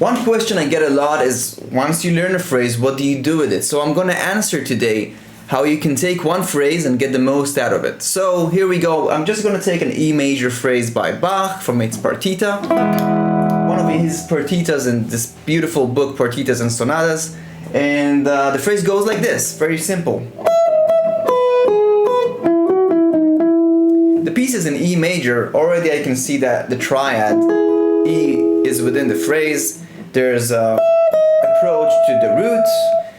One question I get a lot is, once you learn a phrase, what do you do with it? So I'm going to answer today how you can take one phrase and get the most out of it. So here we go. I'm just going to take an E major phrase by Bach from its partita. One of his partitas in this beautiful book, Partitas and Sonatas. And the phrase goes like this, very simple. The piece is in E major. Already I can see that the triad E is within the phrase. There's a approach to the root.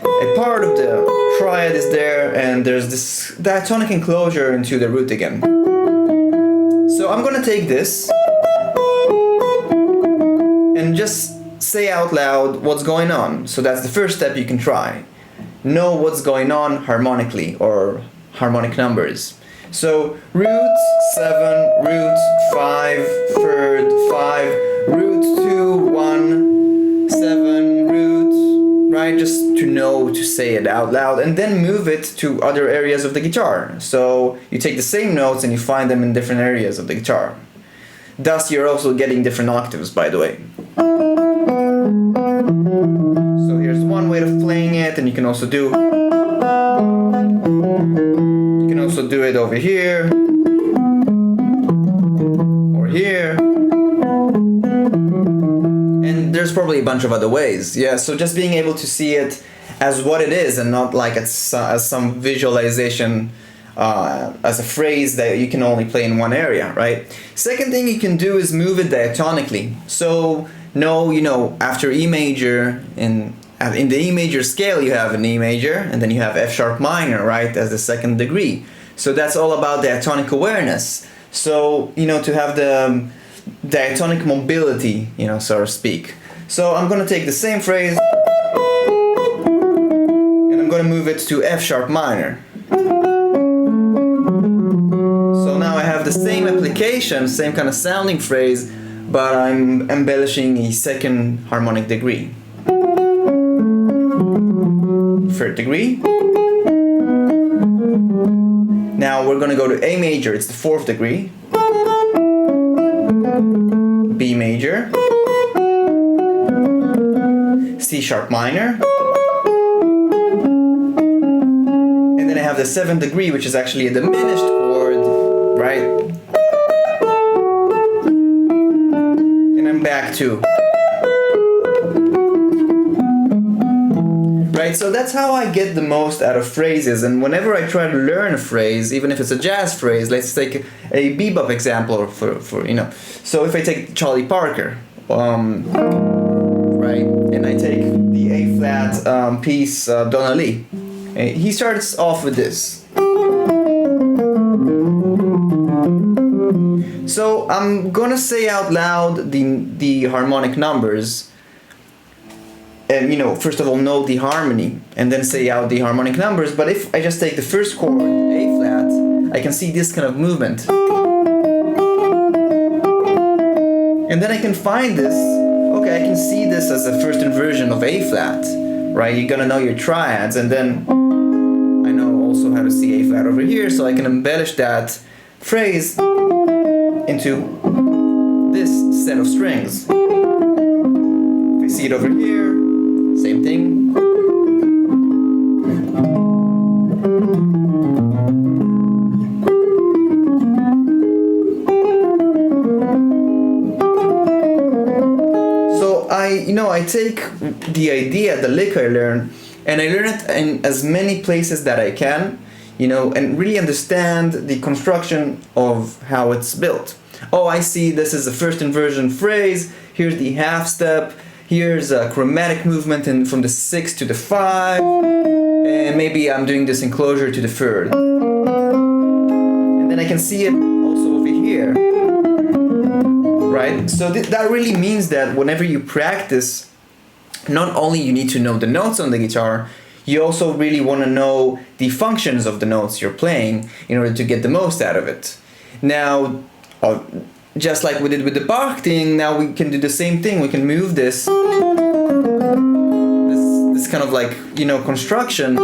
A part of the triad is there, and there's this diatonic enclosure into the root again. So I'm gonna take this and just say out loud what's going on. So that's the first step you can try. Know what's going on harmonically, or harmonic numbers. So root 7, root 5, third 5, root 2, 1, 7, root, right? Just to know to say it out loud, and then move it to other areas of the guitar. So you take the same notes and you find them in different areas of the guitar. Thus you're also getting different octaves, by the way. So here's one way of playing it, and you can also do it over here or here, and there's probably a bunch of other ways. Yeah, so just being able to see it as what it is and not like as some visualization as a phrase that you can only play in one area, right? Second thing you can do is move it diatonically. So after E major, in the E major scale you have an E major, and then you have F sharp minor, right, as the second degree. So that's all about diatonic awareness. So, to have the diatonic mobility, so to speak. So I'm gonna take the same phrase and I'm gonna move it to F sharp minor. So now I have the same application, same kind of sounding phrase, but I'm embellishing a second harmonic degree. Third degree. Now we're gonna go to A major, it's the fourth degree. B major. C sharp minor. And then I have the seventh degree, which is actually a diminished chord, right? And I'm back to. Right, so that's how I get the most out of phrases, and whenever I try to learn a phrase, even if it's a jazz phrase, let's take a bebop example for So if I take Charlie Parker, right, and I take the A flat piece Diatonically, he starts off with this. So I'm gonna say out loud the harmonic numbers. And first of all, know the harmony, and then say out the harmonic numbers. But if I just take the first chord, A flat, I can see this kind of movement. And then I can find this, okay, I can see this as a first inversion of A flat, right? You're gonna know your triads, and then I know also how to see A flat over here, so I can embellish that phrase into this set of strings. If I see it over here, same thing. So I take the idea, the lick I learn, and I learn it in as many places that I can, and really understand the construction of how it's built. Oh, I see this is the first inversion phrase, here's the half step, here's a chromatic movement from the 6 to the 5, and maybe I'm doing this enclosure to the third. And then I can see it also over here, right? So that really means that whenever you practice, not only you need to know the notes on the guitar, you also really want to know the functions of the notes you're playing in order to get the most out of it. Now, just like we did with the Bach thing, now we can do the same thing. We can move this kind of like, construction to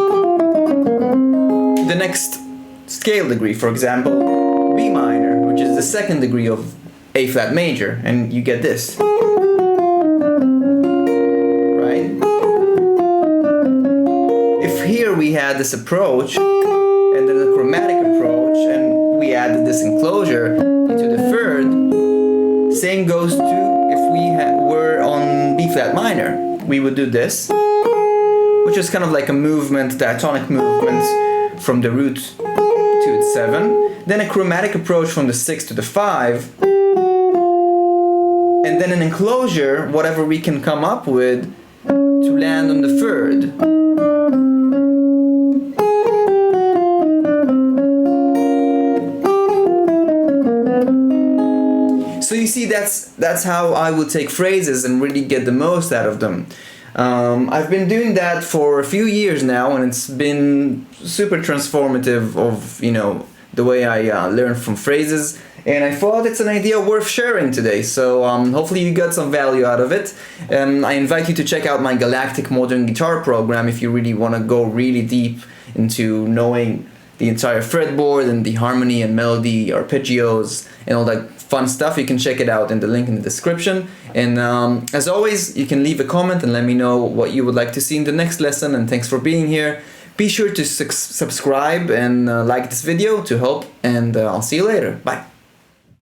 the next scale degree. For example, B minor, which is the second degree of A flat major, and you get this. had this approach and then a chromatic approach, and we added this enclosure into the third. Same goes to if we were on B flat minor. We would do this, which is kind of like a movement, diatonic movement from the root to its 7. Then a chromatic approach from the 6 to the 5. And then an enclosure, whatever we can come up with, to land on the third. So you see, that's how I would take phrases and really get the most out of them. I've been doing that for a few years now, and it's been super transformative of, you know, the way I learn from phrases. And I thought it's an idea worth sharing today, so hopefully you got some value out of it. I invite you to check out my Galactic Modern Guitar program if you really want to go really deep into knowing the entire fretboard and the harmony and melody, arpeggios, and all that fun stuff. You can check it out in the link in the description. And as always, you can leave a comment and let me know what you would like to see in the next lesson. And thanks for being here. Be sure to subscribe and like this video to help, and I'll see you later. Bye.